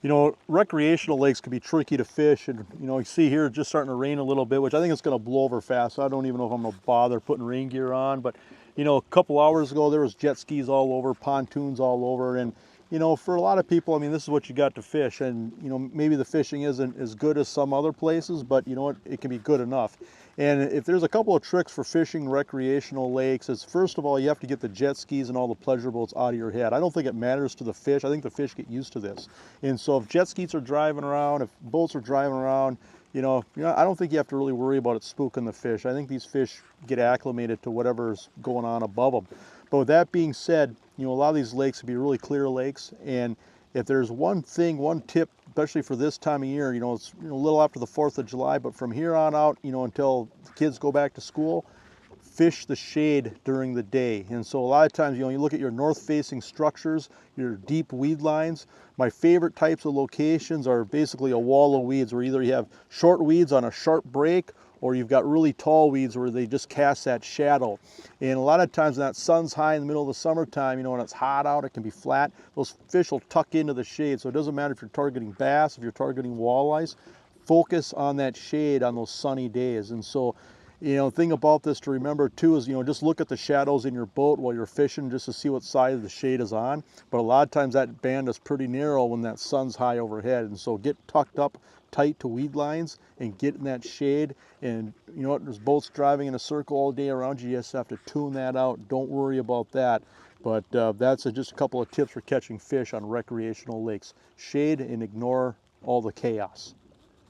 You know, recreational lakes can be tricky to fish, and you see here it's just starting to rain a little bit, which I think it's going to blow over fast. So I don't even know if I'm going to bother putting rain gear on. But a couple hours ago there was jet skis all over, pontoons all over, and for a lot of people, I mean, this is what you got to fish, and maybe the fishing isn't as good as some other places, but you know what, it can be good enough. And if there's a couple of tricks for fishing recreational lakes, is first of all, you have to get the jet skis and all the pleasure boats out of your head. I don't think it matters to the fish. I think the fish get used to this. And so if jet skis are driving around, if boats are driving around, I don't think you have to really worry about it spooking the fish. I think these fish get acclimated to whatever's going on above them. But with that being said, a lot of these lakes can be really clear lakes, and if there's one thing, one tip, especially for this time of year, it's a little after the 4th of July, but from here on out, until the kids go back to school, fish the shade during the day. And so a lot of times, you look at your north-facing structures, your deep weed lines. My favorite types of locations are basically a wall of weeds, where either you have short weeds on a sharp break, or you've got really tall weeds where they just cast that shadow. And a lot of times when that sun's high in the middle of the summertime, when it's hot out, it can be flat, those fish will tuck into the shade. So it doesn't matter if you're targeting bass, if you're targeting walleyes, focus on that shade on those sunny days. And so, the thing about this to remember too is, just look at the shadows in your boat while you're fishing just to see what side of the shade is on. But a lot of times that band is pretty narrow when that sun's high overhead. And so get tucked up tight to weed lines and get in that shade. And you know what, there's boats driving in a circle all day around you. You just have to tune that out. Don't worry about that. But that's just a couple of tips for catching fish on recreational lakes. Shade and ignore all the chaos.